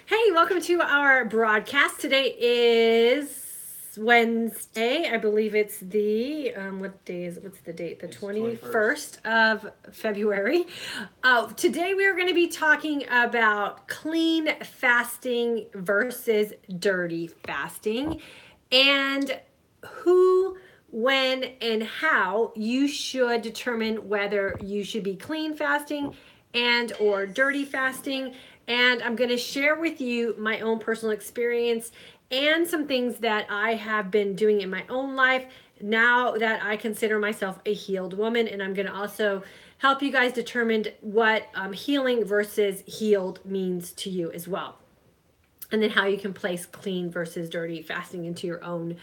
Hey, welcome to our broadcast. Today is Wednesday. I believe it's the what day is it? What's the date? The 21st of February. Today we are going to be talking about clean fasting versus dirty fasting and who, when, and how you should determine whether you should be clean fasting and or dirty fasting. And I'm going to share with you my own personal experience and some things that I have been doing in my own life now that I consider myself a healed woman. And I'm going to also help you guys determine what healing versus healed means to you as well, and then how you can place clean versus dirty fasting into your own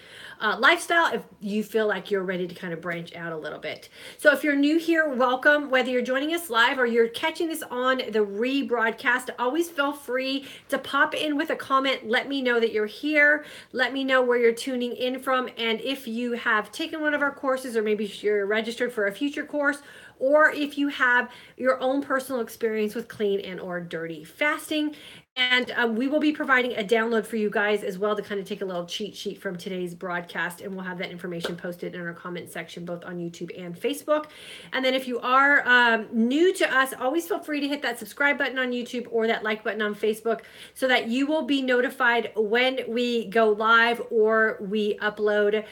lifestyle if you feel like you're ready to kind of branch out a little bit. So if you're new here, welcome. Whether you're joining us live or you're catching this on the rebroadcast, always feel free to pop in with a comment. Let me know that you're here. Let me know where you're tuning in from. And if you have taken one of our courses, or maybe you're registered for a future course, or if you have your own personal experience with clean and or dirty fasting. And we will be providing a download for you guys as well to kind of take a little cheat sheet from today's broadcast. And we'll have that information posted in our comment section, both on YouTube and Facebook. And then if you are new to us, always feel free to hit that subscribe button on YouTube or that like button on Facebook so that you will be notified when we go live or we upload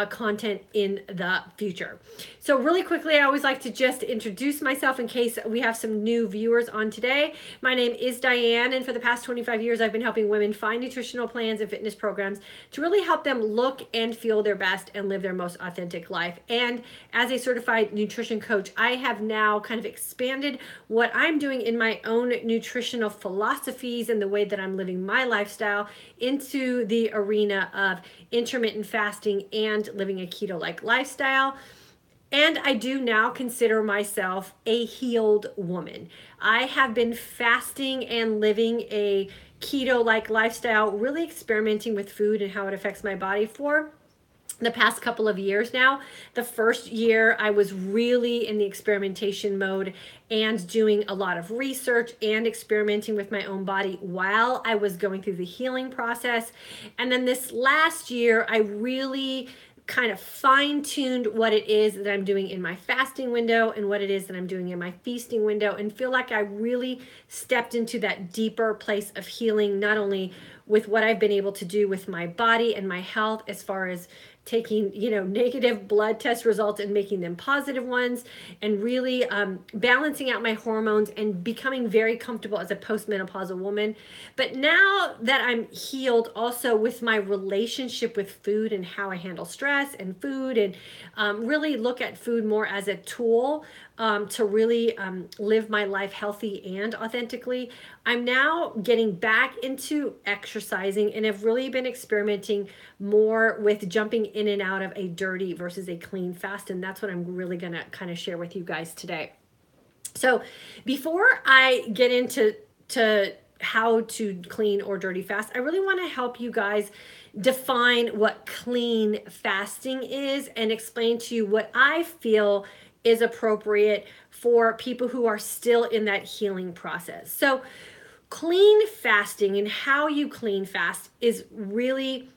content in the future. So really quickly, I always like to just introduce myself in case we have some new viewers on today. My name is Diane, and for the past 25 years, I've been helping women find nutritional plans and fitness programs to really help them look and feel their best and live their most authentic life. And as a certified nutrition coach, I have now kind of expanded what I'm doing in my own nutritional philosophies and the way that I'm living my lifestyle into the arena of intermittent fasting and living a keto-like lifestyle. And I do now consider myself a healed woman. I have been fasting and living a keto-like lifestyle, really experimenting with food and how it affects my body for the past couple of years now. The first year I was really in the experimentation mode and doing a lot of research and experimenting with my own body while I was going through the healing process. And then this last year, I really kind of fine-tuned what it is that I'm doing in my fasting window and what it is that I'm doing in my feasting window, and feel like I really stepped into that deeper place of healing, not only with what I've been able to do with my body and my health as far as taking, negative blood test results and making them positive ones, and really balancing out my hormones and becoming very comfortable as a postmenopausal woman. But now that I'm healed also with my relationship with food and how I handle stress and food, and really look at food more as a tool to really live my life healthy and authentically, I'm now getting back into exercising and have really been experimenting more with jumping in and out of a dirty versus a clean fast. And that's what I'm really going to kind of share with you guys today. So before I get into how to clean or dirty fast, I really want to help you guys define what clean fasting is and explain to you what I feel is appropriate for people who are still in that healing process. So clean fasting and how you clean fast is really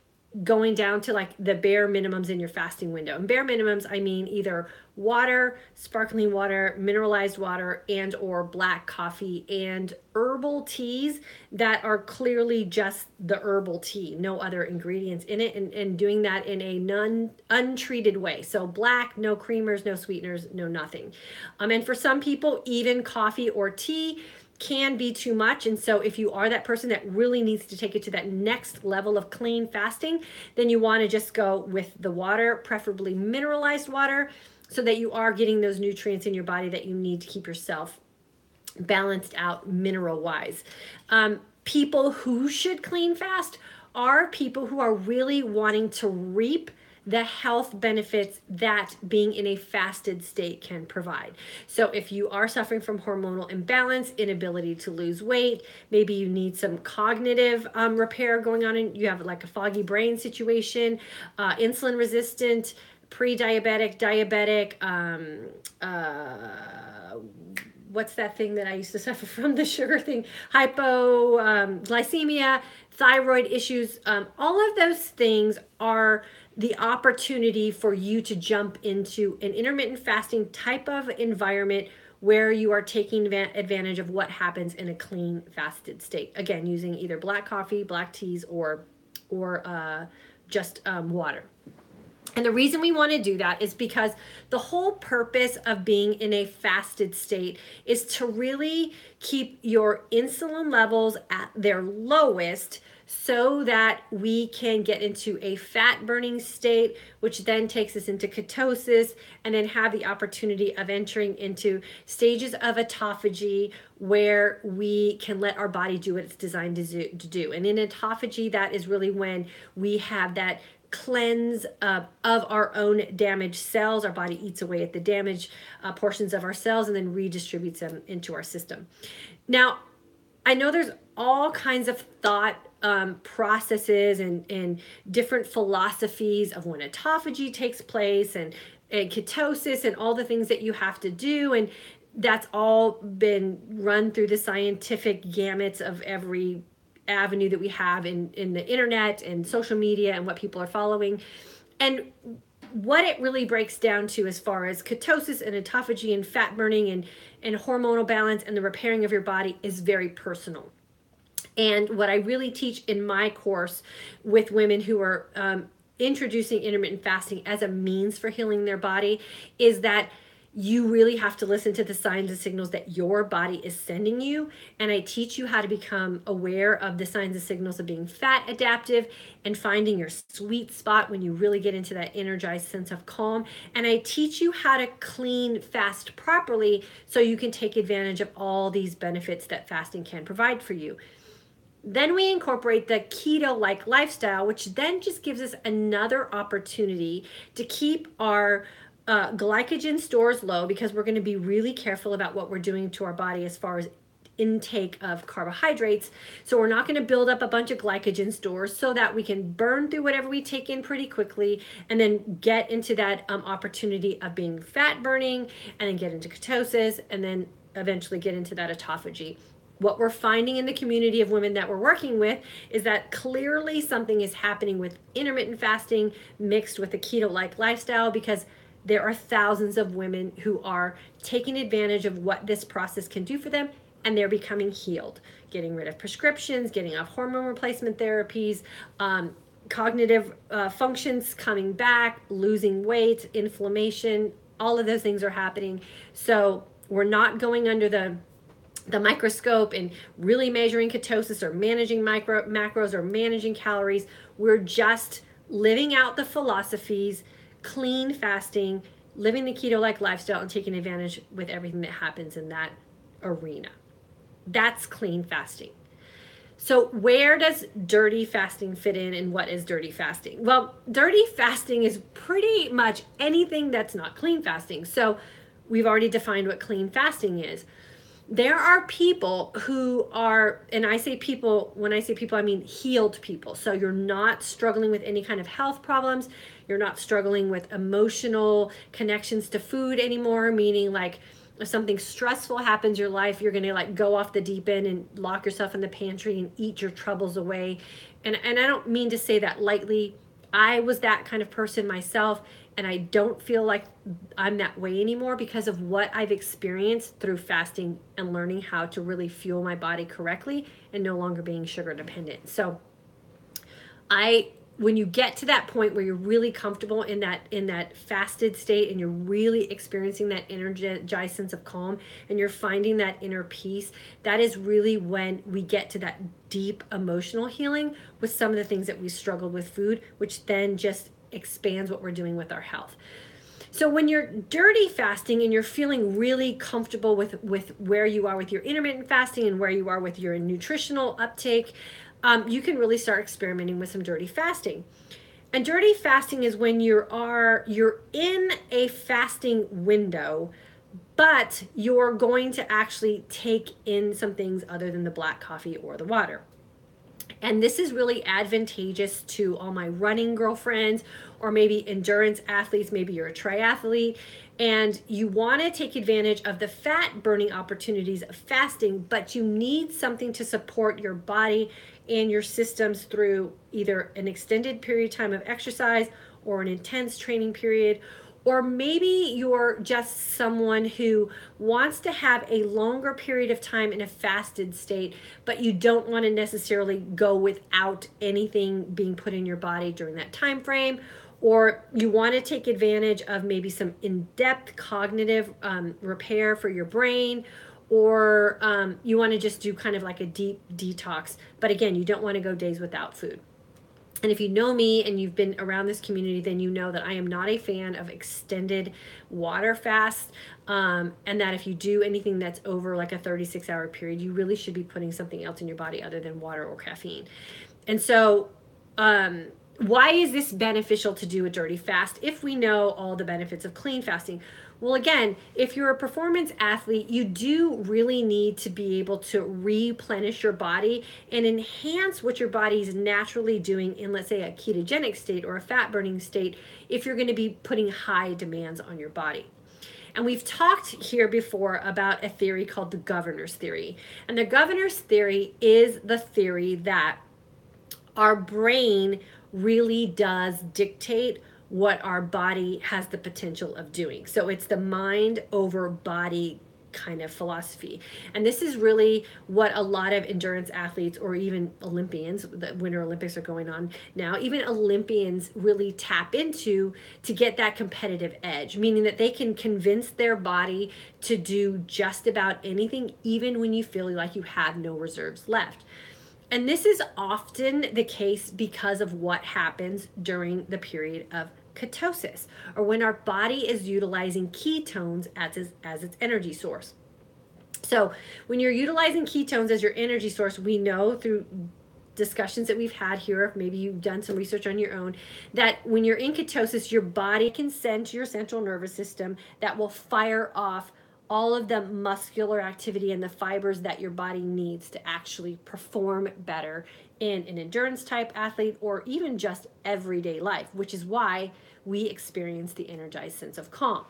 going down to like the bare minimums in your fasting window. And bare minimums, I mean either water, sparkling water, mineralized water, and or black coffee and herbal teas that are clearly just the herbal tea, no other ingredients in it, and doing that in a untreated way. So black, no creamers, no sweeteners, no nothing. And for some people, even coffee or tea can be too much. And so if you are that person that really needs to take it to that next level of clean fasting, then you want to just go with the water, preferably mineralized water, so that you are getting those nutrients in your body that you need to keep yourself balanced out mineral wise. People who should clean fast are people who are really wanting to reap the health benefits that being in a fasted state can provide. So if you are suffering from hormonal imbalance, inability to lose weight, maybe you need some cognitive repair going on, and you have like a foggy brain situation, insulin resistant, pre-diabetic, diabetic, what's that thing that I used to suffer from, the sugar thing, hypoglycemia, thyroid issues, all of those things are the opportunity for you to jump into an intermittent fasting type of environment where you are taking advantage of what happens in a clean fasted state. Again, using either black coffee, black teas, or just water. And the reason we want to do that is because the whole purpose of being in a fasted state is to really keep your insulin levels at their lowest so that we can get into a fat burning state, which then takes us into ketosis, and then have the opportunity of entering into stages of autophagy where we can let our body do what it's designed to do. And in autophagy, that is really when we have that cleanse of our own damaged cells. Our body eats away at the damaged portions of our cells and then redistributes them into our system. Now, I know there's all kinds of thought processes and different philosophies of when autophagy takes place and ketosis and all the things that you have to do. And that's all been run through the scientific gamuts of every avenue that we have in the internet and social media and what people are following. And what it really breaks down to as far as ketosis and autophagy and fat burning and hormonal balance and the repairing of your body is very personal. And what I really teach in my course with women who are introducing intermittent fasting as a means for healing their body is that you really have to listen to the signs and signals that your body is sending you. And I teach you how to become aware of the signs and signals of being fat adaptive and finding your sweet spot when you really get into that energized sense of calm. And I teach you how to clean fast properly so you can take advantage of all these benefits that fasting can provide for you. Then we incorporate the keto-like lifestyle, which then just gives us another opportunity to keep our glycogen stores low, because we're going to be really careful about what we're doing to our body as far as intake of carbohydrates. So we're not going to build up a bunch of glycogen stores so that we can burn through whatever we take in pretty quickly and then get into that opportunity of being fat burning and then get into ketosis and then eventually get into that autophagy. What we're finding in the community of women that we're working with is that clearly something is happening with intermittent fasting mixed with the keto-like lifestyle, because there are thousands of women who are taking advantage of what this process can do for them, and they're becoming healed, getting rid of prescriptions, getting off hormone replacement therapies, cognitive functions coming back, losing weight, inflammation, all of those things are happening. So we're not going under the microscope and really measuring ketosis or managing macros or managing calories. We're just living out the philosophies, clean fasting, living the keto-like lifestyle, and taking advantage with everything that happens in that arena. That's clean fasting. So where does dirty fasting fit in, and what is dirty fasting? Well, dirty fasting is pretty much anything that's not clean fasting. So we've already defined what clean fasting is. There are people who are, and I say people, when I say people, I mean healed people. So you're not struggling with any kind of health problems. You're not struggling with emotional connections to food anymore, meaning like if something stressful happens in your life, you're going to like go off the deep end and lock yourself in the pantry and eat your troubles away. And I don't mean to say that lightly. I was that kind of person myself, and I don't feel like I'm that way anymore because of what I've experienced through fasting and learning how to really fuel my body correctly and no longer being sugar dependent. So when you get to that point where you're really comfortable in that fasted state and you're really experiencing that energized sense of calm and you're finding that inner peace, that is really when we get to that deep emotional healing with some of the things that we struggled with food, which then just expands what we're doing with our health. So when you're dirty fasting and you're feeling really comfortable with where you are with your intermittent fasting and where you are with your nutritional uptake, you can really start experimenting with some dirty fasting. And dirty fasting is when you're in a fasting window, but you're going to actually take in some things other than the black coffee or the water. And this is really advantageous to all my running girlfriends, or maybe endurance athletes. Maybe you're a triathlete and you want to take advantage of the fat burning opportunities of fasting, but you need something to support your body and your systems through either an extended period of time of exercise or an intense training period. Or maybe you're just someone who wants to have a longer period of time in a fasted state, but you don't want to necessarily go without anything being put in your body during that time frame. Or you want to take advantage of maybe some in-depth cognitive repair for your brain, or you want to just do kind of like a deep detox. But again, you don't want to go days without food. And if you know me and you've been around this community, then you know that I am not a fan of extended water fasts. And that if you do anything that's over like a 36-hour period, you really should be putting something else in your body other than water or caffeine. And so, why is this beneficial to do a dirty fast if we know all the benefits of clean fasting? Well, again, if you're a performance athlete, you do really need to be able to replenish your body and enhance what your body is naturally doing in, let's say, a ketogenic state or a fat burning state, if you're going to be putting high demands on your body. And we've talked here before about a theory called the governor's theory. And the governor's theory is the theory that our brain really does dictate what our body has the potential of doing. So it's the mind over body kind of philosophy. And this is really what a lot of endurance athletes, or even Olympians, the Winter Olympics are going on now, even Olympians really tap into to get that competitive edge, meaning that they can convince their body to do just about anything, even when you feel like you have no reserves left. And this is often the case because of what happens during the period of ketosis, or when our body is utilizing ketones as its energy source. So when you're utilizing ketones as your energy source, we know through discussions that we've had here, if maybe you've done some research on your own, that when you're in ketosis, your body can send to your central nervous system that will fire off all of the muscular activity and the fibers that your body needs to actually perform better in an endurance type athlete, or even just everyday life, which is why we experience the energized sense of calm.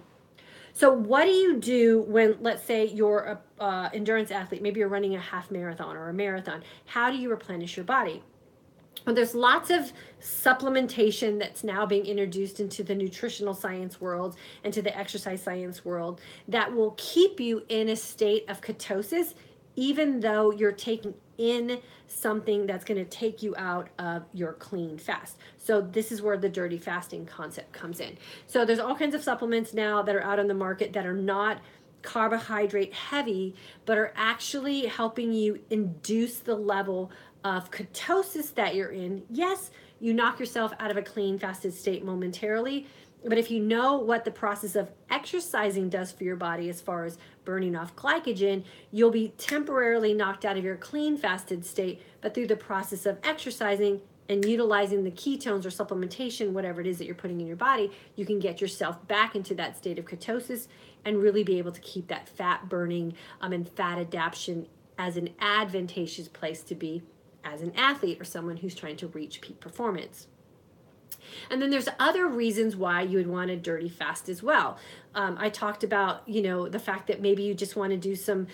So what do you do when, let's say, you're a endurance athlete, maybe you're running a half marathon or a marathon? How do you replenish your body? Well, there's lots of supplementation that's now being introduced into the nutritional science world and to the exercise science world that will keep you in a state of ketosis, even though you're taking in something that's going to take you out of your clean fast. So this is where the dirty fasting concept comes in. So there's all kinds of supplements now that are out on the market that are not carbohydrate heavy, but are actually helping you induce the level of ketosis that you're in. Yes, you knock yourself out of a clean fasted state momentarily, but if you know what the process of exercising does for your body as far as burning off glycogen, you'll be temporarily knocked out of your clean fasted state, but through the process of exercising and utilizing the ketones or supplementation, whatever it is that you're putting in your body, you can get yourself back into that state of ketosis and really be able to keep that fat burning and fat adaptation as an advantageous place to be as an athlete or someone who's trying to reach peak performance. And then there's other reasons why you would want a dirty fast as well. I talked about, the fact that maybe you just want to do some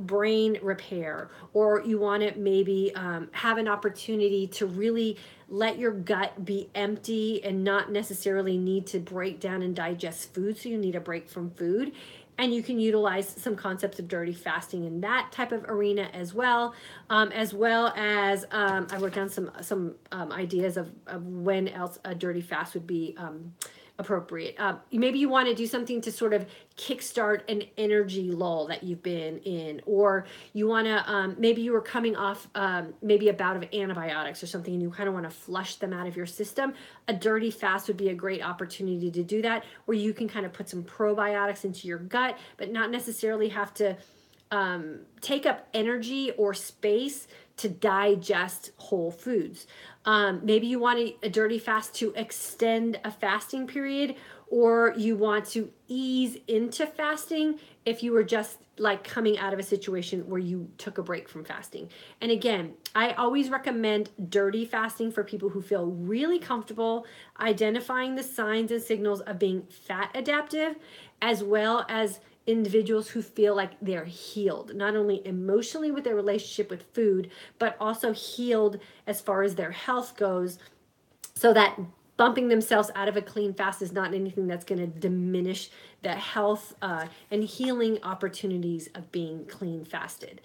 brain repair, or you want to maybe have an opportunity to really let your gut be empty and not necessarily need to break down and digest food. So you need a break from food. And you can utilize some concepts of dirty fasting in that type of arena as well as I wrote down some ideas of when else a dirty fast would be appropriate. Maybe you want to do something to sort of kickstart an energy lull that you've been in, or you want to, maybe you were coming off maybe a bout of antibiotics or something, and you kind of want to flush them out of your system. A dirty fast would be a great opportunity to do that, where you can kind of put some probiotics into your gut, but not necessarily have to take up energy or space to digest whole foods. Maybe you want a dirty fast to extend a fasting period, or you want to ease into fasting if you were just like coming out of a situation where you took a break from fasting. And again, I always recommend dirty fasting for people who feel really comfortable identifying the signs and signals of being fat adaptive, as well as individuals who feel like they're healed, not only emotionally with their relationship with food, but also healed as far as their health goes, so that bumping themselves out of a clean fast is not anything that's going to diminish the health and healing opportunities of being clean fasted.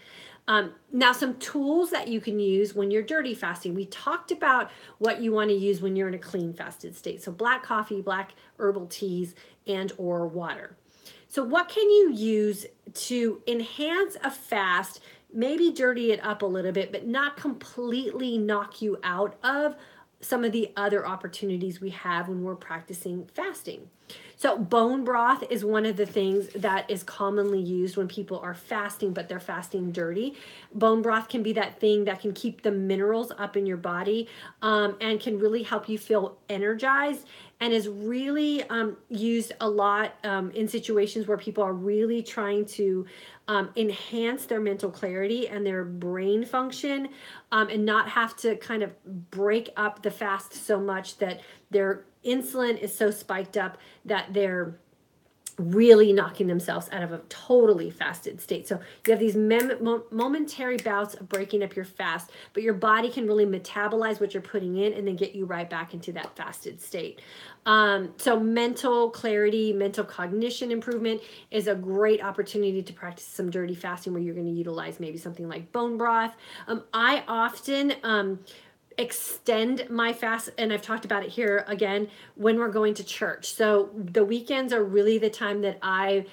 Now, some tools that you can use when you're dirty fasting. We talked about what you want to use when you're in a clean fasted state. So black coffee, black herbal teas, and or water. So what can you use to enhance a fast, maybe dirty it up a little bit, but not completely knock you out of some of the other opportunities we have when we're practicing fasting? So bone broth is one of the things that is commonly used when people are fasting, but they're fasting dirty. Bone broth can be that thing that can keep the minerals up in your body, and can really help you feel energized, and is really used a lot in situations where people are really trying to enhance their mental clarity and their brain function, and not have to kind of break up the fast so much that their insulin is so spiked up that they're really knocking themselves out of a totally fasted state. So you have these momentary bouts of breaking up your fast, but your body can really metabolize what you're putting in and then get you right back into that fasted state. So mental clarity, mental cognition improvement is a great opportunity to practice some dirty fasting where you're going to utilize maybe something like bone broth. I often extend my fast, and I've talked about it here again, when we're going to church. So the weekends are really the time that I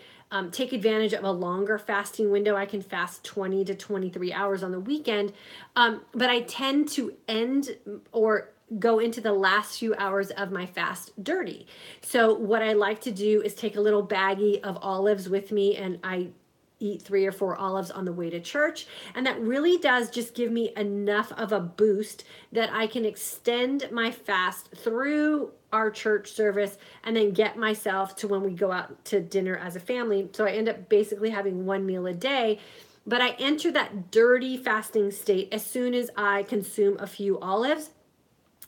take advantage of a longer fasting window. I can fast 20 to 23 hours on the weekend, but I tend to end or go into the last few hours of my fast dirty. So what I like to do is take a little baggie of olives with me, and I eat 3 or 4 olives on the way to church. And that really does just give me enough of a boost that I can extend my fast through our church service and then get myself to when we go out to dinner as a family. So I end up basically having 1 meal a day. But I enter that dirty fasting state as soon as I consume a few olives.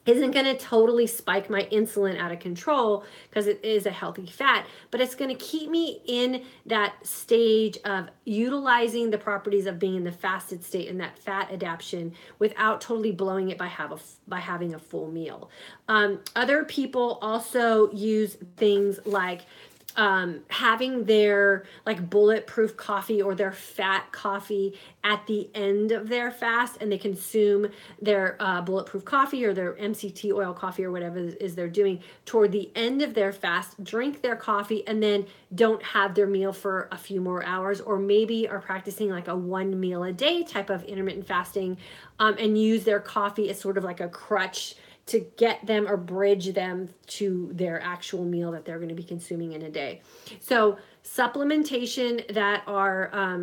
Isn't going to totally spike my insulin out of control because it is a healthy fat, but it's going to keep me in that stage of utilizing the properties of being in the fasted state and that fat adaptation without totally blowing it by having a full meal. Other people also use things like having their like bulletproof coffee or their fat coffee at the end of their fast, and they consume their bulletproof coffee or their MCT oil coffee or whatever it is they're doing toward the end of their fast, drink their coffee, and then don't have their meal for a few more hours, or maybe are practicing like a 1 meal a day type of intermittent fasting, and use their coffee as sort of like a crutch to get them or bridge them to their actual meal that they're going to be consuming in a day. So supplementation that are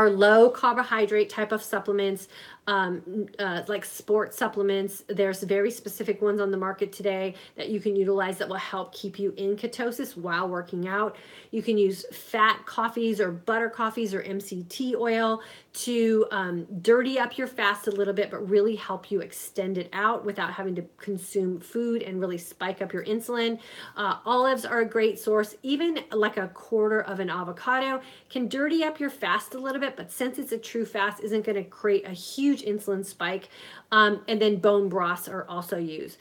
low carbohydrate type of supplements, like sports supplements. There's very specific ones on the market today that you can utilize that will help keep you in ketosis while working out. You can use fat coffees or butter coffees or MCT oil to dirty up your fast a little bit, but really help you extend it out without having to consume food and really spike up your insulin. Olives are a great source. Even like a quarter of an avocado can dirty up your fast a little bit, but since it's a true fast, isn't going to create a huge insulin spike. And then bone broths are also used.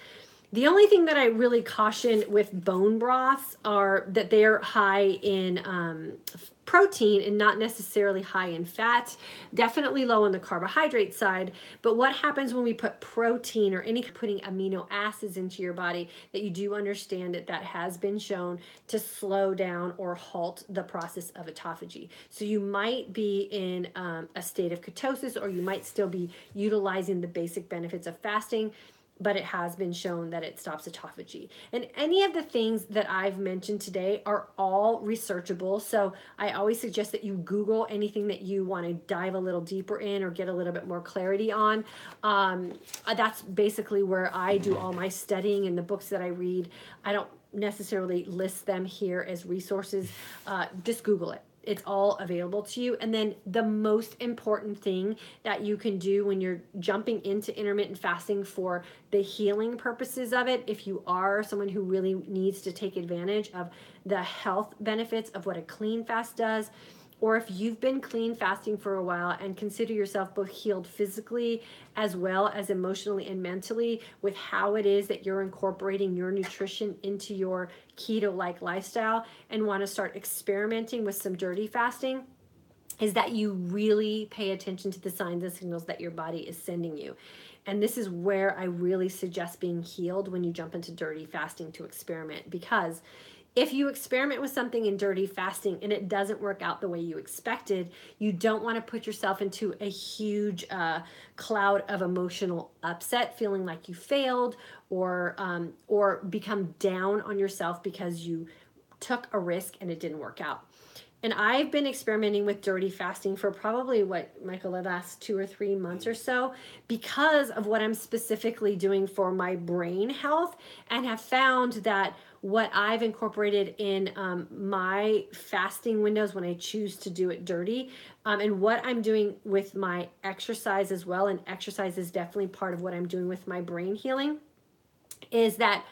The only thing that I really caution with bone broths are that they're high in protein and not necessarily high in fat, definitely low on the carbohydrate side. But what happens when we put protein or putting amino acids into your body, that you do understand that has been shown to slow down or halt the process of autophagy. So you might be in a state of ketosis, or you might still be utilizing the basic benefits of fasting, but it has been shown that it stops autophagy. And any of the things that I've mentioned today are all researchable. So I always suggest that you Google anything that you want to dive a little deeper in or get a little bit more clarity on. That's basically where I do all my studying and the books that I read. I don't necessarily list them here as resources. Just Google it. It's all available to you. And then the most important thing that you can do when you're jumping into intermittent fasting for the healing purposes of it, if you are someone who really needs to take advantage of the health benefits of what a clean fast does, or if you've been clean fasting for a while and consider yourself both healed physically as well as emotionally and mentally with how it is that you're incorporating your nutrition into your keto-like lifestyle and want to start experimenting with some dirty fasting, is that you really pay attention to the signs and signals that your body is sending you. And this is where I really suggest being healed when you jump into dirty fasting to experiment, because if you experiment with something in dirty fasting and it doesn't work out the way you expected, you don't want to put yourself into a huge cloud of emotional upset, feeling like you failed, or become down on yourself because you took a risk and it didn't work out. And I've been experimenting with dirty fasting for probably, Michael, the last 2 or 3 months or so, because of what I'm specifically doing for my brain health, and have found that what I've incorporated in my fasting windows when I choose to do it dirty, and what I'm doing with my exercise as well, and exercise is definitely part of what I'm doing with my brain healing, is that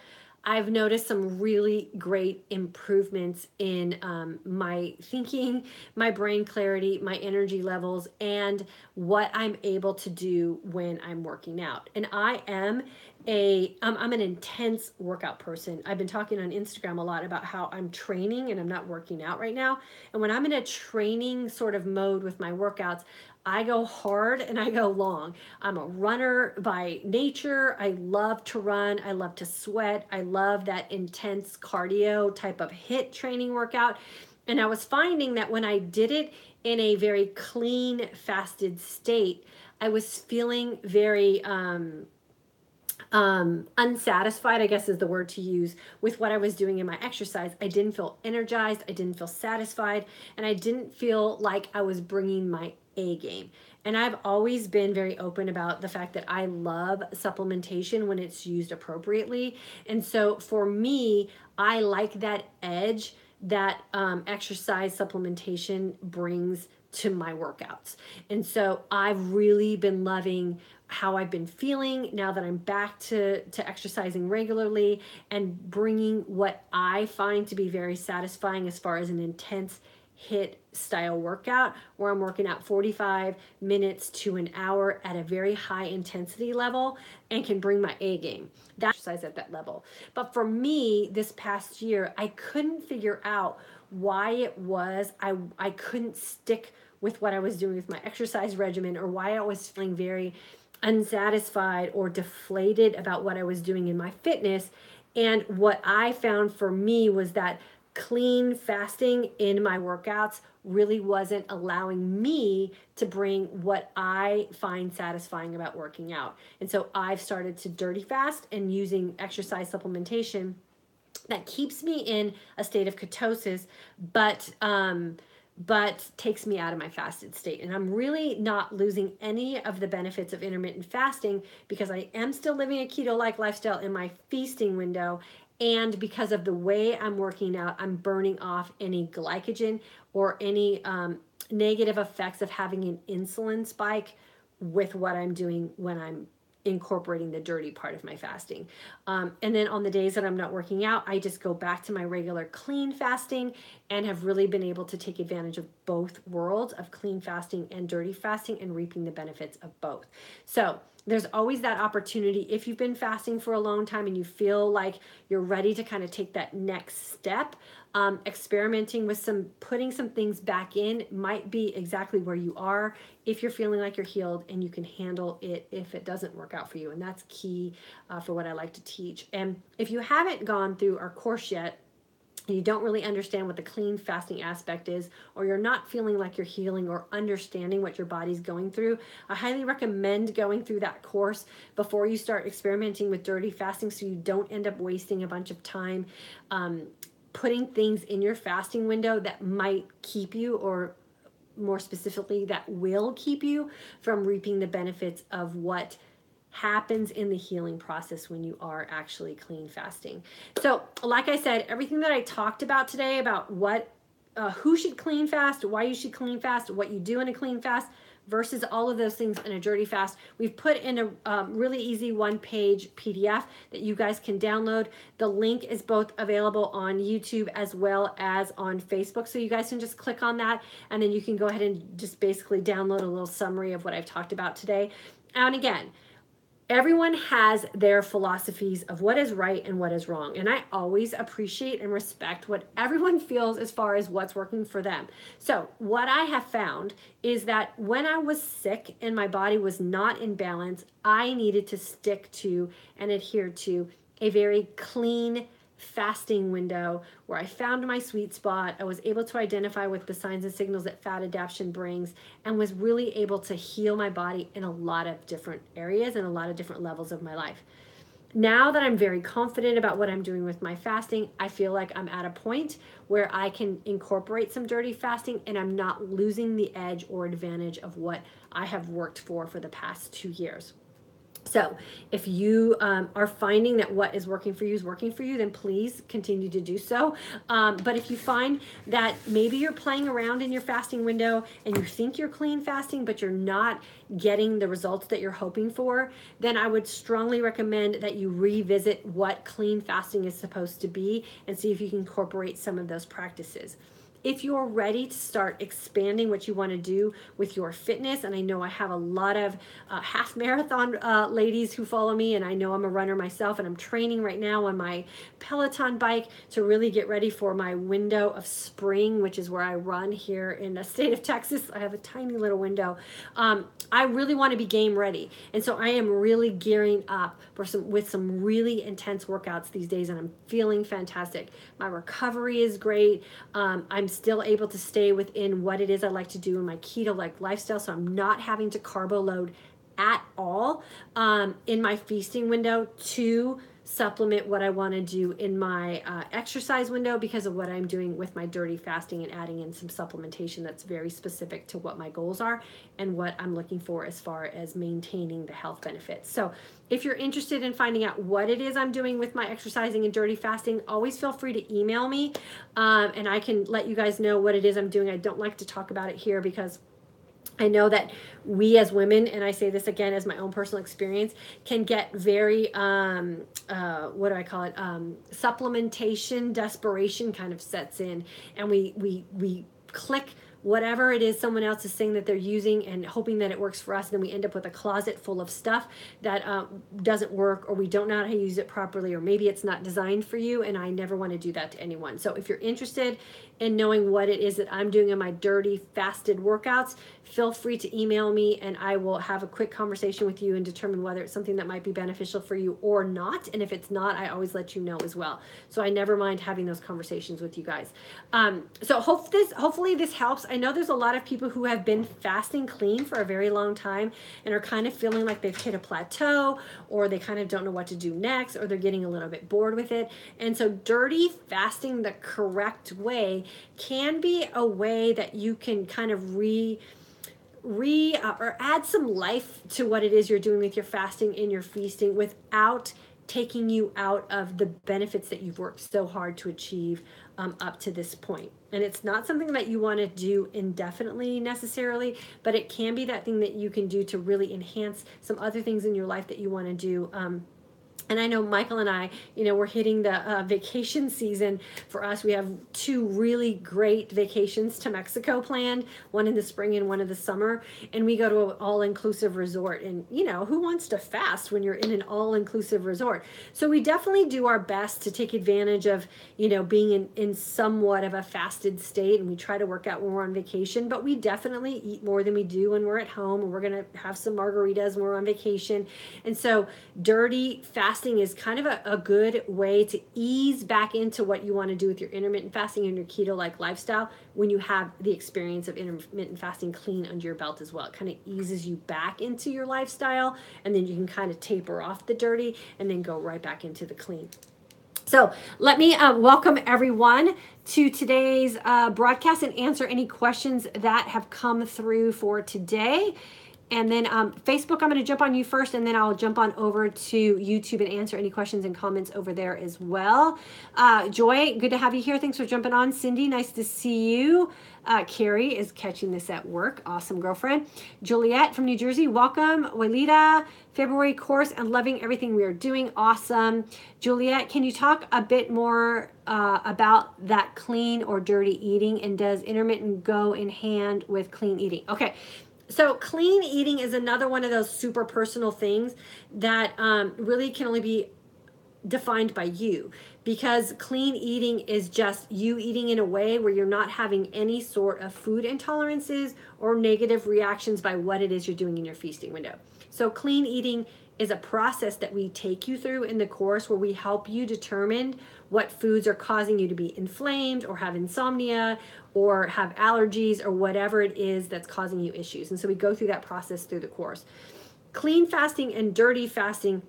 I've noticed some really great improvements in my thinking, my brain clarity, my energy levels, and what I'm able to do when I'm working out. And I'm an intense workout person. I've been talking on Instagram a lot about how I'm training and I'm not working out right now. And when I'm in a training sort of mode with my workouts, I go hard and I go long. I'm a runner by nature. I love to run. I love to sweat. I love that intense cardio type of HIIT training workout. And I was finding that when I did it in a very clean, fasted state, I was feeling very unsatisfied, I guess is the word to use, with what I was doing in my exercise. I didn't feel energized. I didn't feel satisfied. And I didn't feel like I was bringing my A game. And I've always been very open about the fact that I love supplementation when it's used appropriately. And so for me, I like that edge that exercise supplementation brings to my workouts. And so I've really been loving how I've been feeling now that I'm back to exercising regularly, and bringing what I find to be very satisfying as far as an intense HIIT style workout, where I'm working out 45 minutes to an hour at a very high intensity level and can bring my A game. That exercise at that level. But for me, this past year, I couldn't figure out why it was I couldn't stick with what I was doing with my exercise regimen, or why I was feeling very unsatisfied or deflated about what I was doing in my fitness. And what I found for me was that clean fasting in my workouts really wasn't allowing me to bring what I find satisfying about working out. And so I've started to dirty fast and using exercise supplementation that keeps me in a state of ketosis, but takes me out of my fasted state. And I'm really not losing any of the benefits of intermittent fasting, because I am still living a keto-like lifestyle in my feasting window. And because of the way I'm working out, I'm burning off any glycogen or any negative effects of having an insulin spike with what I'm doing when I'm incorporating the dirty part of my fasting. And then on the days that I'm not working out, I just go back to my regular clean fasting, and have really been able to take advantage of both worlds of clean fasting and dirty fasting, and reaping the benefits of both. So there's always that opportunity. If you've been fasting for a long time and you feel like you're ready to kind of take that next step, experimenting with putting some things back in might be exactly where you are, if you're feeling like you're healed and you can handle it if it doesn't work out for you. And that's key for what I like to teach. And if you haven't gone through our course yet, and you don't really understand what the clean fasting aspect is, or you're not feeling like you're healing or understanding what your body's going through, I highly recommend going through that course before you start experimenting with dirty fasting, so you don't end up wasting a bunch of time putting things in your fasting window that might keep you, or more specifically, that will keep you from reaping the benefits of what happens in the healing process when you are actually clean fasting. So, like I said, everything that I talked about today about who should clean fast, why you should clean fast, what you do in a clean fast versus all of those things in a dirty fast, we've put in a really easy one-page PDF that you guys can download. The link is both available on YouTube as well as on Facebook, so you guys can just click on that, and then you can go ahead and just basically download a little summary of what I've talked about today. And again, everyone has their philosophies of what is right and what is wrong. And I always appreciate and respect what everyone feels as far as what's working for them. So what I have found is that when I was sick and my body was not in balance, I needed to stick to and adhere to a very clean fasting window where I found my sweet spot. I was able to identify with the signs and signals that fat adaptation brings and was really able to heal my body in a lot of different areas and a lot of different levels of my life. Now that I'm very confident about what I'm doing with my fasting, I feel like I'm at a point where I can incorporate some dirty fasting and I'm not losing the edge or advantage of what I have worked for the past 2 years. So if you are finding that what is working for you is working for you, then please continue to do so. But if you find that maybe you're playing around in your fasting window and you think you're clean fasting, but you're not getting the results that you're hoping for, then I would strongly recommend that you revisit what clean fasting is supposed to be and see if you can incorporate some of those practices. If you're ready to start expanding what you want to do with your fitness, and I know I have a lot of half marathon ladies who follow me, and I know I'm a runner myself, and I'm training right now on my Peloton bike to really get ready for my window of spring, which is where I run here in the state of Texas. I have a tiny little window. I really want to be game ready, and so I am really gearing up with some really intense workouts these days, and I'm feeling fantastic. My recovery is great. I'm still able to stay within what it is I like to do in my keto-like lifestyle, so I'm not having to carbo load at all in my feasting window to supplement what I want to do in my exercise window because of what I'm doing with my dirty fasting and adding in some supplementation that's very specific to what my goals are and what I'm looking for as far as maintaining the health benefits. So if you're interested in finding out what it is I'm doing with my exercising and dirty fasting, always feel free to email me and I can let you guys know what it is I'm doing. I don't like to talk about it here because I know that we as women, and I say this again as my own personal experience, can get very, what do I call it? Supplementation, desperation kind of sets in, and we click whatever it is someone else is saying that they're using and hoping that it works for us. And then we end up with a closet full of stuff that doesn't work, or we don't know how to use it properly, or maybe it's not designed for you. And I never want to do that to anyone. So if you're interested in knowing what it is that I'm doing in my dirty fasted workouts, feel free to email me and I will have a quick conversation with you and determine whether it's something that might be beneficial for you or not. And if it's not, I always let you know as well. So I never mind having those conversations with you guys. So hopefully this helps. I know there's a lot of people who have been fasting clean for a very long time and are kind of feeling like they've hit a plateau, or they kind of don't know what to do next, or they're getting a little bit bored with it. And so dirty fasting the correct way can be a way that you can kind of or add some life to what it is you're doing with your fasting and your feasting without taking you out of the benefits that you've worked so hard to achieve up to this point. And it's not something that you want to do indefinitely necessarily, but it can be that thing that you can do to really enhance some other things in your life that you want to do. And I know Michael and I, we're hitting the vacation season for us. We have 2 really great vacations to Mexico planned, one in the spring and one in the summer. And we go to an all-inclusive resort. And, who wants to fast when you're in an all-inclusive resort? So we definitely do our best to take advantage of, being in somewhat of a fasted state. And we try to work out when we're on vacation. But we definitely eat more than we do when we're at home. And we're going to have some margaritas when we're on vacation. And so dirty fasting is kind of a good way to ease back into what you want to do with your intermittent fasting and your keto-like lifestyle when you have the experience of intermittent fasting clean under your belt as well. It kind of eases you back into your lifestyle, and then you can kind of taper off the dirty and then go right back into the clean. So let me welcome everyone to today's broadcast and answer any questions that have come through for today. And then Facebook, I'm going to jump on you first, and then I'll jump on over to YouTube and answer any questions and comments over there as well. Joy, good to have you here. Thanks for jumping on. Cindy, nice to see you. Carrie is catching this at work. Awesome, girlfriend. Juliet from New Jersey, welcome. Walida, February course and loving everything we are doing. Awesome. Juliet, can you talk a bit more about that clean or dirty eating, and does intermittent go in hand with clean eating? Okay. So clean eating is another one of those super personal things that really can only be defined by you, because clean eating is just you eating in a way where you're not having any sort of food intolerances or negative reactions by what it is you're doing in your feasting window. So clean eating is a process that we take you through in the course where we help you determine what foods are causing you to be inflamed or have insomnia or have allergies or whatever it is that's causing you issues. And so we go through that process through the course. Clean fasting and dirty fasting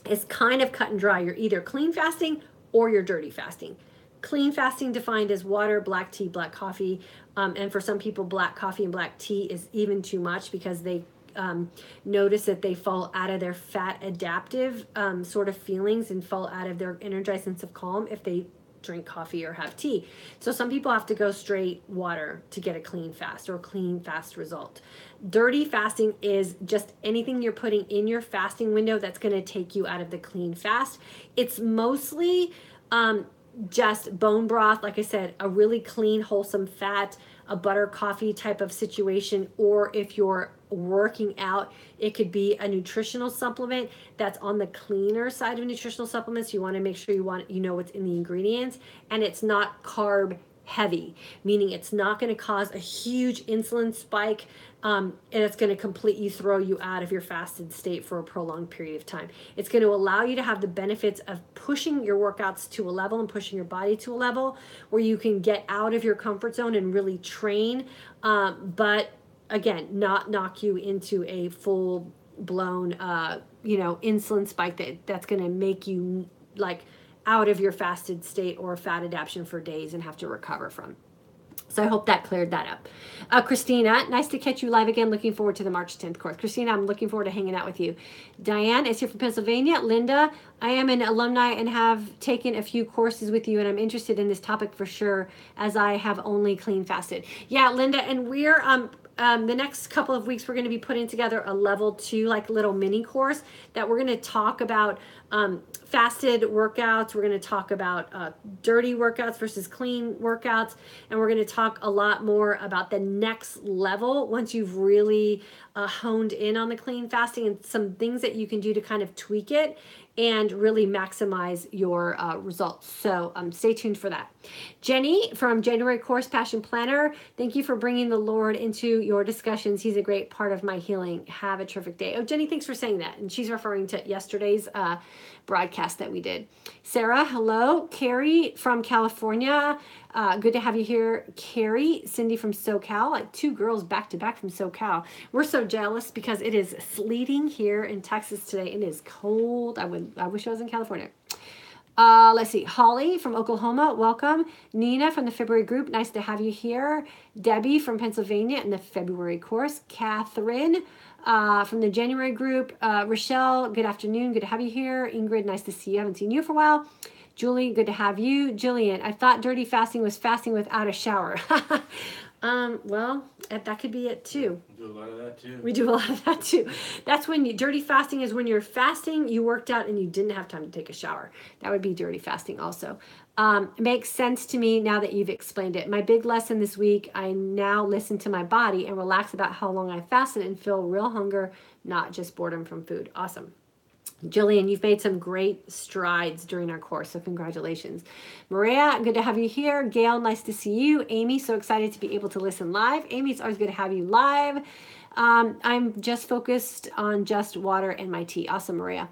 is kind of cut and dry. You're either clean fasting or you're dirty fasting. Clean fasting defined as water, black tea, black coffee. And for some people, black coffee and black tea is even too much because they notice that they fall out of their fat adaptive sort of feelings and fall out of their energized sense of calm if they drink coffee or have tea. So some people have to go straight water to get a clean fast or a clean fast result. Dirty fasting is just anything you're putting in your fasting window that's going to take you out of the clean fast. It's mostly just bone broth, like I said, a really clean, wholesome fat, a butter coffee type of situation, or if you're working out, it could be a nutritional supplement that's on the cleaner side of nutritional supplements. You want to make sure you know what's in the ingredients, and it's not carb heavy, meaning it's not going to cause a huge insulin spike, and it's going to completely throw you out of your fasted state for a prolonged period of time. It's going to allow you to have the benefits of pushing your workouts to a level and pushing your body to a level where you can get out of your comfort zone and really train, but again, not knock you into a full blown, insulin spike that's going to make you like out of your fasted state or fat adaptation for days and have to recover from. So I hope that cleared that up. Christina, nice to catch you live again. Looking forward to the March 10th course. Christina, I'm looking forward to hanging out with you. Diane is here from Pennsylvania. Linda, I am an alumni and have taken a few courses with you, and I'm interested in this topic for sure, as I have only clean fasted. Yeah, Linda, and we're the next couple of weeks, we're going to be putting together a level 2, like little mini course that we're going to talk about fasted workouts. We're going to talk about dirty workouts versus clean workouts. And we're going to talk a lot more about the next level once you've really honed in on the clean fasting and some things that you can do to kind of tweak it and really maximize your results. So stay tuned for that. Jenny from January Course Passion Planner, thank you for bringing the Lord into your discussions. He's a great part of my healing. Have a terrific day. Oh, Jenny, thanks for saying that. And she's referring to yesterday's broadcast that we did. Sarah, hello. Carrie from California. Good to have you here, Carrie. Cindy from SoCal, like 2 girls back to back from SoCal. We're so jealous because it is sleeting here in Texas today. It is cold. I wish I was in California. Let's see. Holly from Oklahoma, welcome. Nina from the February group, nice to have you here. Debbie from Pennsylvania in the February course. Catherine from the January group. Rochelle, good afternoon. Good to have you here. Ingrid, nice to see you. I haven't seen you for a while. Julie, good to have you. Jillian, I thought dirty fasting was fasting without a shower. Well, that could be it too. We do a lot of that too. We do a lot of that too. That's when dirty fasting is when you're fasting, you worked out and you didn't have time to take a shower. That would be dirty fasting also. It makes sense to me now that you've explained it. My big lesson this week, I now listen to my body and relax about how long I fasted and feel real hunger, not just boredom from food. Awesome. Jillian, you've made some great strides during our course, so congratulations. Maria, good to have you here. Gail, nice to see you. Amy, so excited to be able to listen live. Amy, it's always good to have you live. I'm just focused on just water and my tea. Awesome, Maria.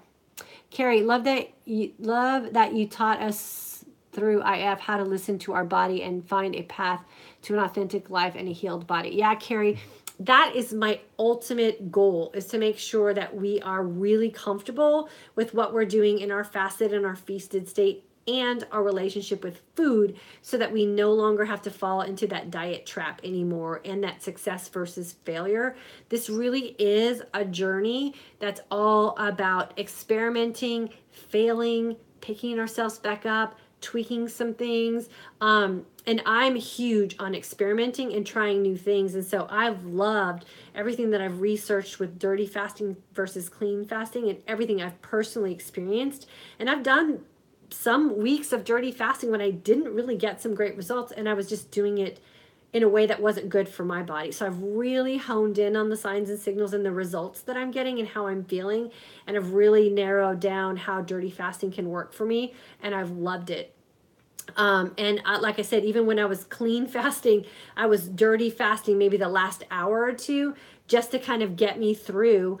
Carrie, love that you taught us through IF how to listen to our body and find a path to an authentic life and a healed body. Yeah, Carrie. That is my ultimate goal, is to make sure that we are really comfortable with what we're doing in our fasted and our feasted state and our relationship with food, so that we no longer have to fall into that diet trap anymore and that success versus failure. This really is a journey that's all about experimenting, failing, picking ourselves back up, tweaking some things. And I'm huge on experimenting and trying new things. And so I've loved everything that I've researched with dirty fasting versus clean fasting and everything I've personally experienced. And I've done some weeks of dirty fasting when I didn't really get some great results, and I was just doing it in a way that wasn't good for my body. So I've really honed in on the signs and signals and the results that I'm getting and how I'm feeling, and I've really narrowed down how dirty fasting can work for me, and I've loved it. Like I said, even when I was clean fasting, I was dirty fasting maybe the last hour or two just to kind of get me through.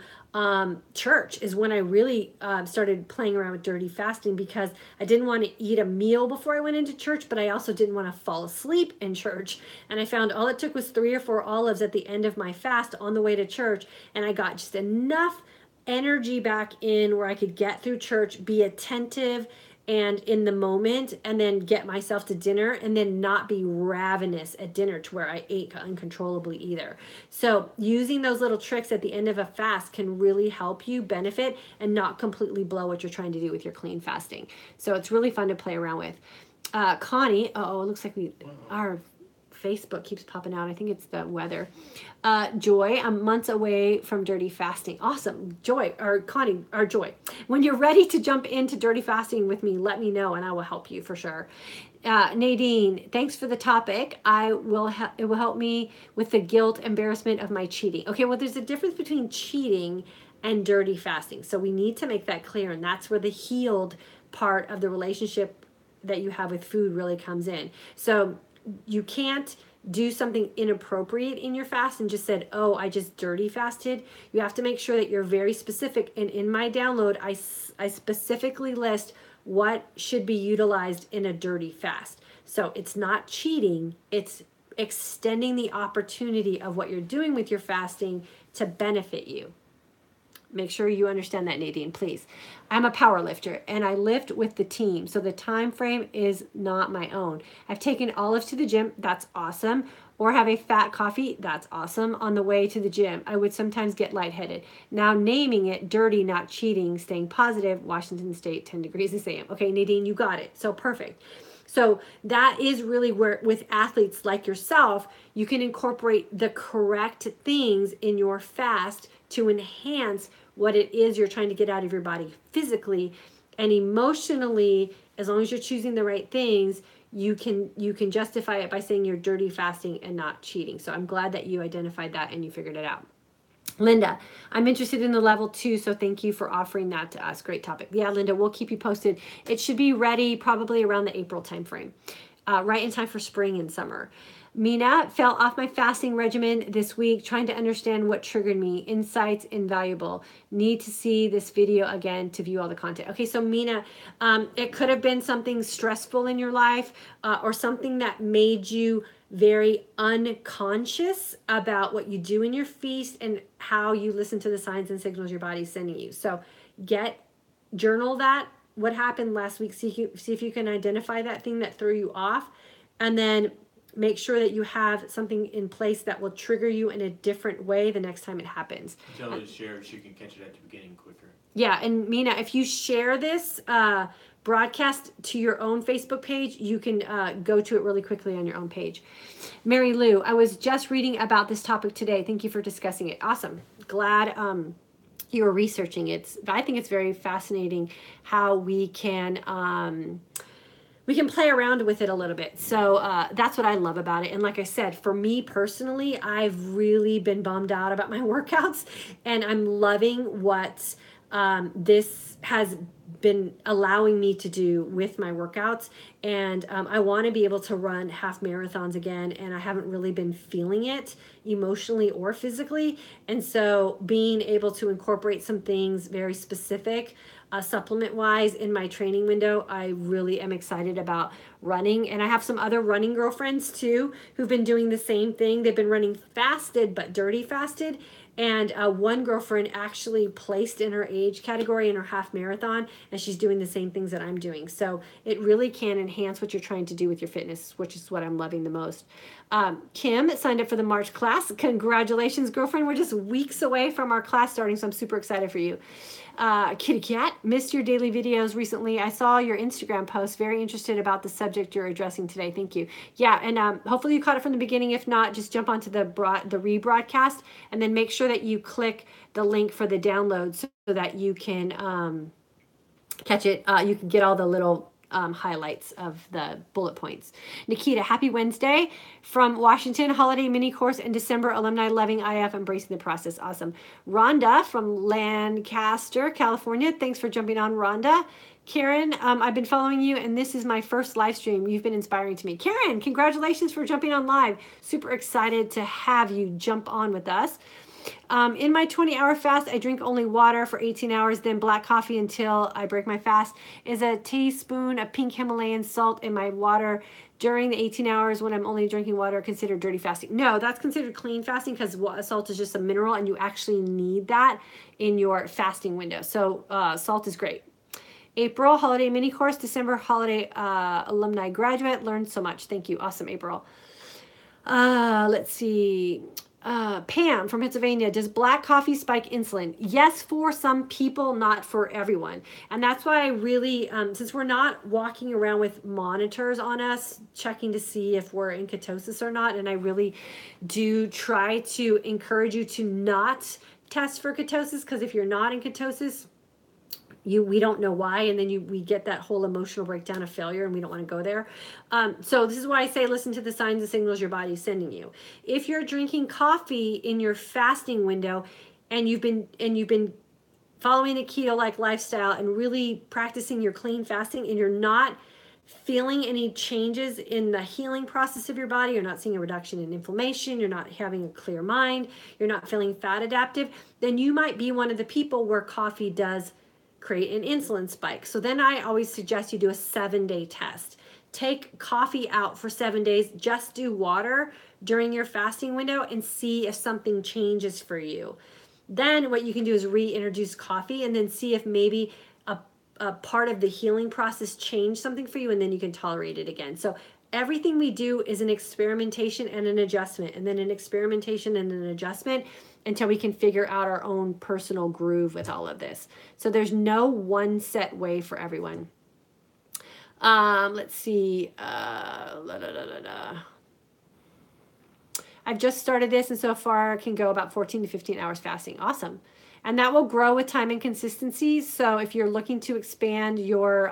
Church is when I really started playing around with dirty fasting, because I didn't want to eat a meal before I went into church, but I also didn't want to fall asleep in church. And I found all it took was 3 or 4 olives at the end of my fast on the way to church, and I got just enough energy back in where I could get through church, be attentive and in the moment, and then get myself to dinner, and then not be ravenous at dinner to where I ate uncontrollably either. So using those little tricks at the end of a fast can really help you benefit and not completely blow what you're trying to do with your clean fasting. So it's really fun to play around with. Connie, it looks like our Facebook keeps popping out. I think it's the weather. Joy, I'm months away from dirty fasting. Awesome. Joy, or Connie, or Joy. When you're ready to jump into dirty fasting with me, let me know and I will help you for sure. Nadine, thanks for the topic. It will help me with the guilt, embarrassment of my cheating. Okay, well, there's a difference between cheating and dirty fasting. So we need to make that clear, and that's where the healed part of the relationship that you have with food really comes in. So you can't do something inappropriate in your fast and just said, oh, I just dirty fasted. You have to make sure that you're very specific. And in my download, I specifically list what should be utilized in a dirty fast. So it's not cheating, it's extending the opportunity of what you're doing with your fasting to benefit you. Make sure you understand that, Nadine, please. I'm a power lifter and I lift with the team. So the time frame is not my own. I've taken olives to the gym. That's awesome. Or have a fat coffee. That's awesome. On the way to the gym, I would sometimes get lightheaded. Now naming it dirty, not cheating, staying positive, Washington State, 10 degrees the same. Okay, Nadine, you got it. So perfect. So that is really where, with athletes like yourself, you can incorporate the correct things in your fast to enhance what it is you're trying to get out of your body physically and emotionally. As long as you're choosing the right things, you can justify it by saying you're dirty fasting and not cheating. So I'm glad that you identified that and you figured it out. Linda, I'm interested in the level 2, so thank you for offering that to us. Great topic. Yeah, Linda, we'll keep you posted. It should be ready probably around the April timeframe, right in time for spring and summer. Mina, fell off my fasting regimen this week, trying to understand what triggered me. Insights invaluable. Need to see this video again to view all the content. Okay, so Mina, it could have been something stressful in your life or something that made you very unconscious about what you do in your feast and how you listen to the signs and signals your body's sending you. So journal that, what happened last week, see if you can identify that thing that threw you off, and then make sure that you have something in place that will trigger you in a different way the next time it happens. Tell her to share so you can catch it at the beginning quicker. Yeah, and Mina, if you share this broadcast to your own Facebook page, you can go to it really quickly on your own page. Mary Lou, I was just reading about this topic today. Thank you for discussing it. Awesome. Glad you were researching it. I think it's very fascinating how we can play around with it a little bit. So that's what I love about it. And like I said, for me personally, I've really been bummed out about my workouts, and I'm loving what this has been allowing me to do with my workouts. And I want to be able to run half marathons again, and I haven't really been feeling it emotionally or physically. And so being able to incorporate some things very specific supplement wise in my training window, I really am excited about running. And I have some other running girlfriends too who've been doing the same thing. They've been running fasted but dirty fasted, And one girlfriend actually placed in her age category in her half marathon, and she's doing the same things that I'm doing. So it really can enhance what you're trying to do with your fitness, which is what I'm loving the most. Kim signed up for the March class. Congratulations, girlfriend. We're just weeks away from our class starting, so I'm super excited for you. Kitty Cat, missed your daily videos recently. I saw your Instagram post. Very interested about the subject you're addressing today. Thank you. Yeah, and hopefully you caught it from the beginning. If not, just jump onto the rebroadcast and then make sure that you click the link for the download so that you can catch it. You can get all the little highlights of the bullet points. Nikita, happy Wednesday from Washington. Holiday mini course in December. Alumni loving IF, embracing the process. Awesome. Rhonda from Lancaster, California. Thanks for jumping on, Rhonda. Karen, I've been following you, and this is my first live stream. You've been inspiring to me. Karen, congratulations for jumping on live. Super excited to have you jump on with us. In my 20-hour fast, I drink only water for 18 hours, then black coffee until I break my fast. Is a teaspoon of pink Himalayan salt in my water during the 18 hours when I'm only drinking water considered dirty fasting? No, that's considered clean fasting because salt is just a mineral and you actually need that in your fasting window. So salt is great. April, holiday mini course. December, holiday alumni graduate. Learned so much. Thank you. Awesome, April. Let's see. Pam from Pennsylvania, does black coffee spike insulin? Yes, for some people, not for everyone. And that's why I really, since we're not walking around with monitors on us, checking to see if we're in ketosis or not, and I really do try to encourage you to not test for ketosis, because if you're not in ketosis, we don't know why, and then we get that whole emotional breakdown of failure, and we don't want to go there. So this is why I say listen to the signs and signals your body is sending you. If you're drinking coffee in your fasting window, and you've been following a keto-like lifestyle and really practicing your clean fasting, and you're not feeling any changes in the healing process of your body, you're not seeing a reduction in inflammation, you're not having a clear mind, you're not feeling fat adaptive, then you might be one of the people where coffee does create an insulin spike. So then I always suggest you do a 7-day test. Take coffee out for 7 days, just do water during your fasting window and see if something changes for you. Then what you can do is reintroduce coffee and then see if maybe a part of the healing process changed something for you, and then you can tolerate it again. So everything we do is an experimentation and an adjustment, and then an experimentation and an adjustment until we can figure out our own personal groove with all of this. So there's no one set way for everyone. Let's see. I've just started this, and so far can go about 14 to 15 hours fasting. Awesome. And that will grow with time and consistency. So if you're looking to expand your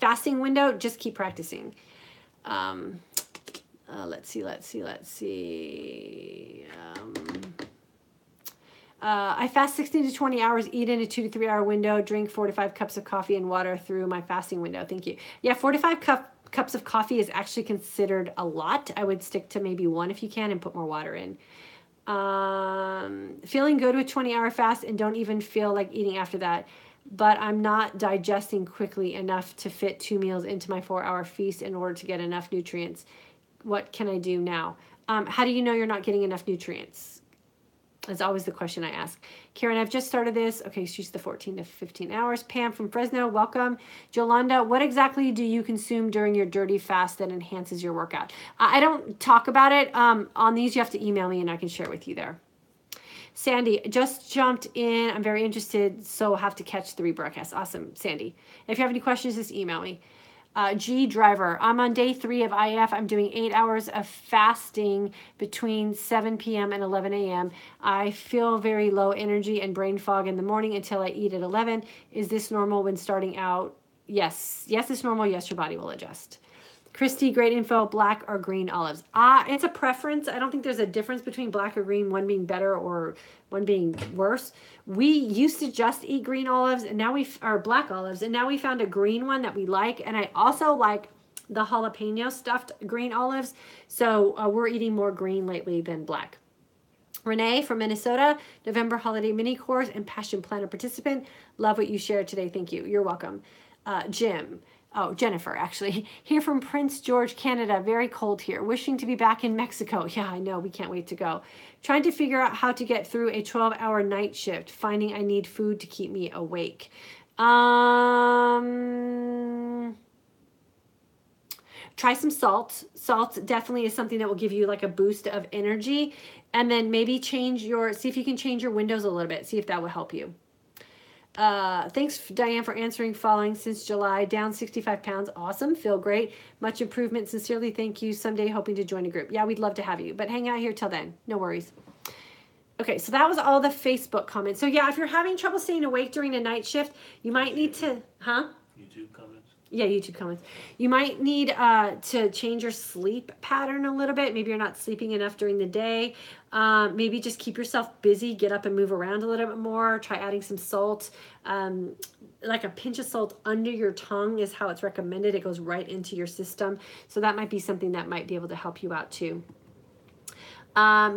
fasting window, just keep practicing. Let's see. I fast 16 to 20 hours, eat in a 2 to 3 hour window, drink 4 to 5 cups of coffee and water through my fasting window. Thank you. Yeah, 4 to 5 cups of coffee is actually considered a lot. I would stick to maybe 1 if you can and put more water in. Feeling good with 20-hour fast and don't even feel like eating after that. But I'm not digesting quickly enough to fit 2 meals into my 4-hour feast in order to get enough nutrients. What can I do now? How do you know you're not getting enough nutrients? That's always the question I ask. Karen, I've just started this. Okay, she's the 14 to 15 hours. Pam from Fresno, welcome. Jolanda, what exactly do you consume during your dirty fast that enhances your workout? I don't talk about it. On these, you have to email me and I can share it with you there. Sandy, just jumped in. I'm very interested, so I'll have to catch the rebroadcast. Awesome, Sandy. If you have any questions, just email me. G Driver, I'm on day 3 of IF. I'm doing 8 hours of fasting between 7 p.m. and 11 a.m. I feel very low energy and brain fog in the morning until I eat at 11. Is this normal when starting out? Yes. Yes, it's normal. Yes, your body will adjust. Christy, great info. Black or green olives? It's a preference. I don't think there's a difference between black or green, one being better or one being worse. We used to just eat green olives and now black olives, and now we found a green one that we like. And I also like the jalapeno stuffed green olives. So we're eating more green lately than black. Renee from Minnesota, November holiday mini course and Passion Planner participant. Love what you shared today. Thank you. You're welcome. Jim. Oh, Jennifer, actually. Here from Prince George, Canada. Very cold here. Wishing to be back in Mexico. Yeah, I know. We can't wait to go. Trying to figure out how to get through a 12-hour night shift. Finding I need food to keep me awake. Try some salt. Salt definitely is something that will give you like a boost of energy. And then maybe see if you can change your windows a little bit. See if that will help you. Thanks, Diane, for answering. Following since July, down 65 pounds. Awesome. Feel great. Much improvement. Sincerely, thank you. Someday hoping to join a group. Yeah, we'd love to have you, but hang out here till then. No worries. Okay, so that was all the Facebook comments. So yeah, if you're having trouble staying awake during a night shift, you might need to, YouTube comments? Yeah, YouTube comments. You might need to change your sleep pattern a little bit. Maybe you're not sleeping enough during the day. Maybe just keep yourself busy. Get up and move around a little bit more. Try adding some salt. Like a pinch of salt under your tongue is how it's recommended. It goes right into your system. So that might be something that might be able to help you out too.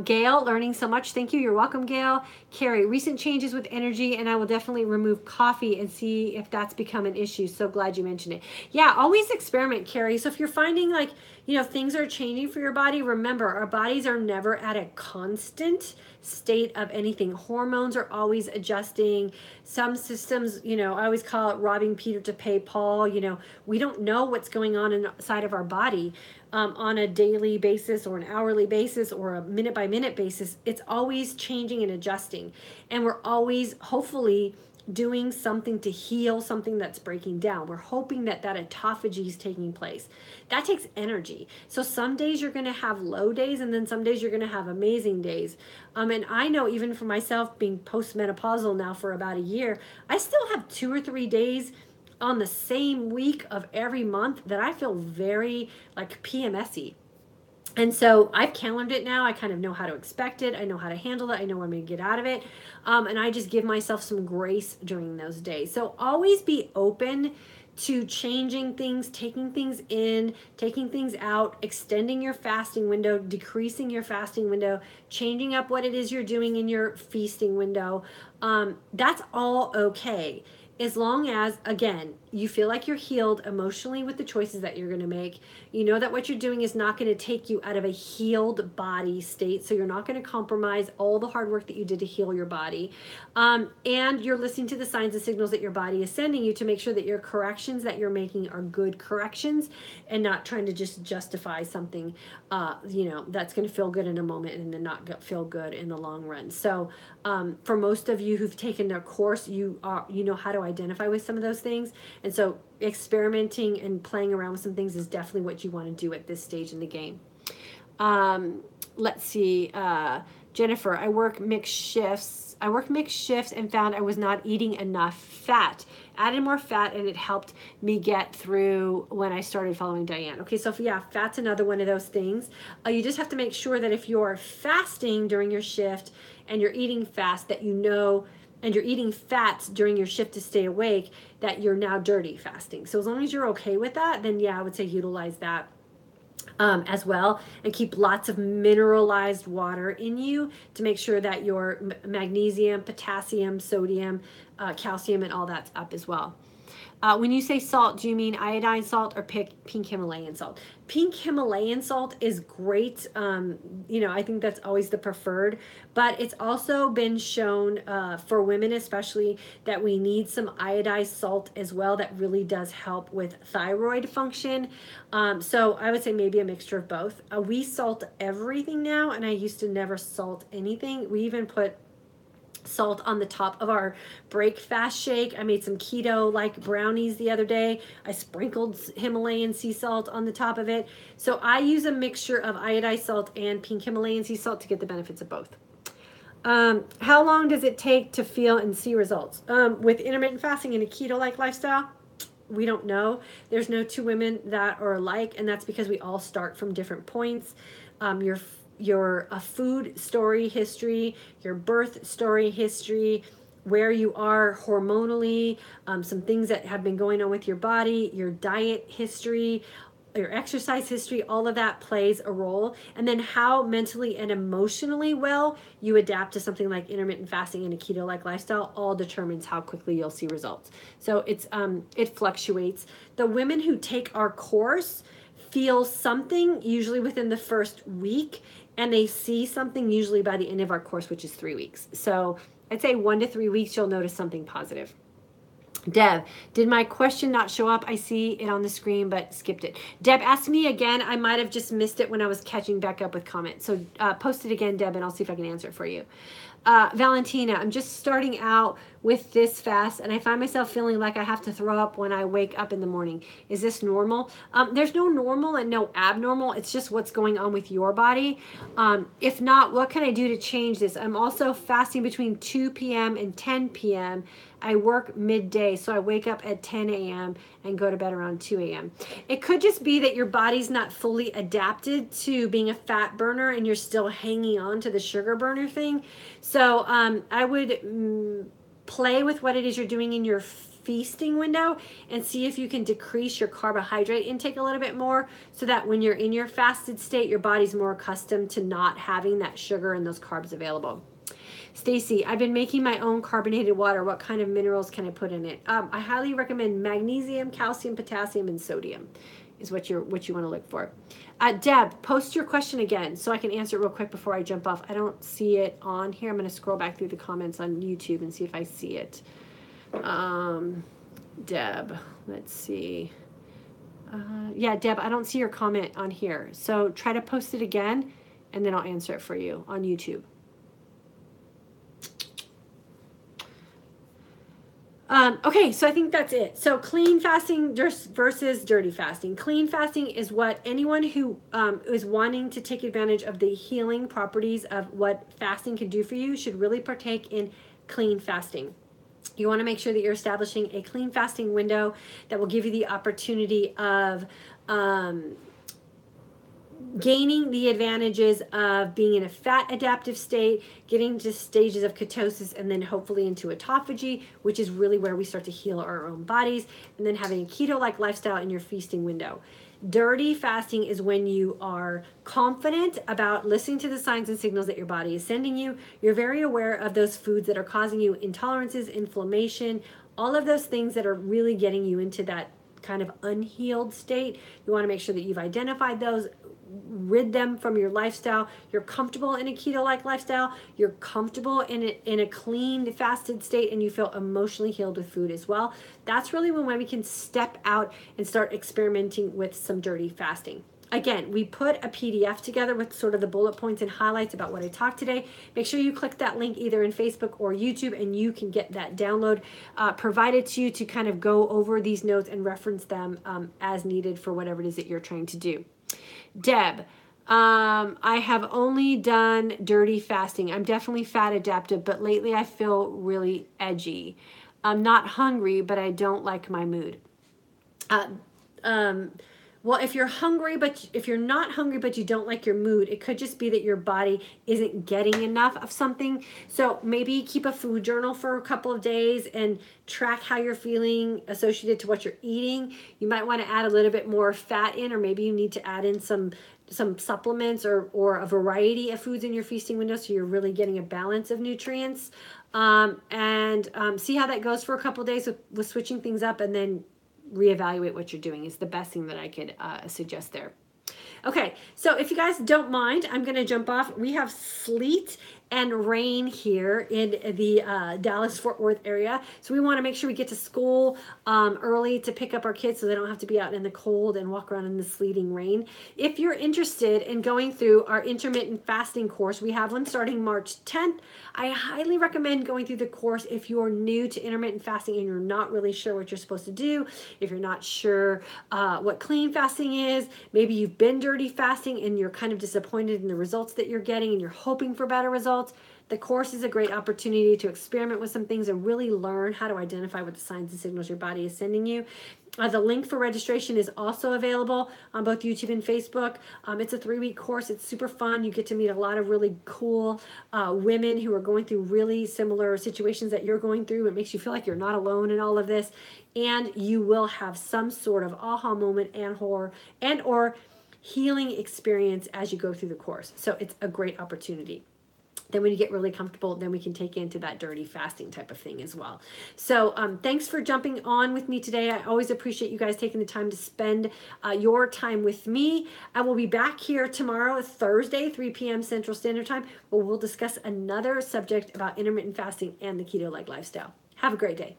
Gail, learning so much. Thank you. You're welcome, Gail. Carrie, recent changes with energy, and I will definitely remove coffee and see if that's become an issue. So glad you mentioned it. Yeah, always experiment, Carrie. So if you're finding like, things are changing for your body, remember, our bodies are never at a constant state of anything. Hormones are always adjusting. Some systems, I always call it robbing Peter to pay Paul. We don't know what's going on inside of our body. On a daily basis or an hourly basis or a minute by minute basis. It's always changing and adjusting. And we're always hopefully doing something to heal something that's breaking down. We're hoping that autophagy is taking place. That takes energy. So some days you're going to have low days, and then some days you're going to have amazing days. And I know even for myself, being postmenopausal now for about a year, I still have 2 or 3 days on the same week of every month that I feel very like PMS-y. And so I've calendared it now. I kind of know how to expect it. I know how to handle it. I know what I'm going to get out of it. And I just give myself some grace during those days. So always be open to changing things, taking things in, taking things out, extending your fasting window, decreasing your fasting window, changing up what it is you're doing in your feasting window. That's all okay. As long as, again, you feel like you're healed emotionally with the choices that you're going to make. You know that what you're doing is not going to take you out of a healed body state. So you're not going to compromise all the hard work that you did to heal your body. And you're listening to the signs and signals that your body is sending you to make sure that your corrections that you're making are good corrections and not trying to just justify something, that's going to feel good in a moment and then not feel good in the long run. So for most of you who've taken their course, you know how to identify with some of those things. And so experimenting and playing around with some things is definitely what you want to do at this stage in the game. Let's see. Jennifer, I work mixed shifts and found I was not eating enough fat. Added more fat and it helped me get through when I started following Diane. Okay, so fat's another one of those things. You just have to make sure that if you're fasting during your shift and you're eating fast, that and you're eating fats during your shift to stay awake, that you're now dirty fasting. So as long as you're okay with that, then I would say utilize that as well, and keep lots of mineralized water in you to make sure that your magnesium, potassium, sodium, calcium, and all that's up as well. When you say salt, do you mean iodine salt or pink Himalayan salt? Pink Himalayan salt is great. I think that's always the preferred, but it's also been shown for women especially that we need some iodized salt as well. That really does help with thyroid function. So I would say maybe a mixture of both. We salt everything now, and I used to never salt anything. We even put salt on the top of our break fast shake. I made some keto-like brownies the other day. I sprinkled Himalayan sea salt on the top of it. So I use a mixture of iodized salt and pink Himalayan sea salt to get the benefits of both. How long does it take to feel and see results? With intermittent fasting and a keto-like lifestyle, we don't know. There's no two women that are alike, and that's because we all start from different points. Your food story history, your birth story history, where you are hormonally, some things that have been going on with your body, your diet history, your exercise history, all of that plays a role. And then how mentally and emotionally well you adapt to something like intermittent fasting and a keto-like lifestyle all determines how quickly you'll see results. So it fluctuates. The women who take our course feel something usually within the first week, and they see something usually by the end of our course, which is 3 weeks. So I'd say 1 to 3 weeks, you'll notice something positive. Deb, did my question not show up? I see it on the screen, but skipped it. Deb, ask me again. I might have just missed it when I was catching back up with comments. So post it again, Deb, and I'll see if I can answer it for you. Valentina, I'm just starting out with this fast, and I find myself feeling like I have to throw up when I wake up in the morning. Is this normal? There's no normal and no abnormal. It's just what's going on with your body. If not, what can I do to change this? I'm also fasting between 2 p.m. and 10 p.m. I work midday, so I wake up at 10 a.m. and go to bed around 2 a.m. It could just be that your body's not fully adapted to being a fat burner and you're still hanging on to the sugar burner thing. So I would play with what it is you're doing in your feasting window and see if you can decrease your carbohydrate intake a little bit more so that when you're in your fasted state, your body's more accustomed to not having that sugar and those carbs available. Stacy, I've been making my own carbonated water. What kind of minerals can I put in it? I highly recommend magnesium, calcium, potassium, and sodium is what you want to look for. Deb, post your question again so I can answer it real quick before I jump off. I don't see it on here. I'm going to scroll back through the comments on YouTube and see if I see it. Deb, let's see. Yeah, Deb, I don't see your comment on here. So try to post it again, and then I'll answer it for you on YouTube. Okay, so I think that's it. So clean fasting versus dirty fasting. Clean fasting is what anyone who is wanting to take advantage of the healing properties of what fasting can do for you should really partake in clean fasting. You want to make sure that you're establishing a clean fasting window that will give you the opportunity of gaining the advantages of being in a fat adaptive state, getting to stages of ketosis, and then hopefully into autophagy, which is really where we start to heal our own bodies, and then having a keto-like lifestyle in your feasting window. Dirty fasting is when you are confident about listening to the signs and signals that your body is sending you. You're very aware of those foods that are causing you intolerances, inflammation, all of those things that are really getting you into that kind of unhealed state. You want to make sure that you've identified those, rid them from your lifestyle. You're comfortable in a keto-like lifestyle. You're comfortable in a clean, fasted state, and you feel emotionally healed with food as well. That's really when we can step out and start experimenting with some dirty fasting. Again, we put a PDF together with sort of the bullet points and highlights about what I talked today. Make sure you click that link either in Facebook or YouTube, and you can get that download provided to you to kind of go over these notes and reference them as needed for whatever it is that you're trying to do. Deb, I have only done dirty fasting. I'm definitely fat adaptive, but lately I feel really edgy. I'm not hungry, but I don't like my mood. Well, if you're hungry, but if you're not hungry, but you don't like your mood, it could just be that your body isn't getting enough of something. So maybe keep a food journal for a couple of days and track how you're feeling associated to what you're eating. You might want to add a little bit more fat in, or maybe you need to add in some supplements or a variety of foods in your feasting window so you're really getting a balance of nutrients. And see how that goes for a couple of days with switching things up, and then reevaluate what you're doing is the best thing that I could suggest there. Okay, so if you guys don't mind, I'm going to jump off. We have sleet and rain here in the Dallas-Fort Worth area. So we want to make sure we get to school early to pick up our kids so they don't have to be out in the cold and walk around in the sleeting rain. If you're interested in going through our intermittent fasting course, we have one starting March 10th. I highly recommend going through the course if you're new to intermittent fasting and you're not really sure what you're supposed to do, if you're not sure what clean fasting is, maybe you've been dirty fasting and you're kind of disappointed in the results that you're getting and you're hoping for better results. The course is a great opportunity to experiment with some things and really learn how to identify what the signs and signals your body is sending you. The link for registration is also available on both YouTube and Facebook. It's a 3-week course. It's super fun. You get to meet a lot of really cool women who are going through really similar situations that you're going through. It makes you feel like you're not alone in all of this. And you will have some sort of aha moment and or healing experience as you go through the course. So it's a great opportunity. Then when you get really comfortable, then we can take you into that dirty fasting type of thing as well. So thanks for jumping on with me today. I always appreciate you guys taking the time to spend your time with me. I will be back here tomorrow, Thursday, 3 p.m. Central Standard Time, where we'll discuss another subject about intermittent fasting and the keto-like lifestyle. Have a great day.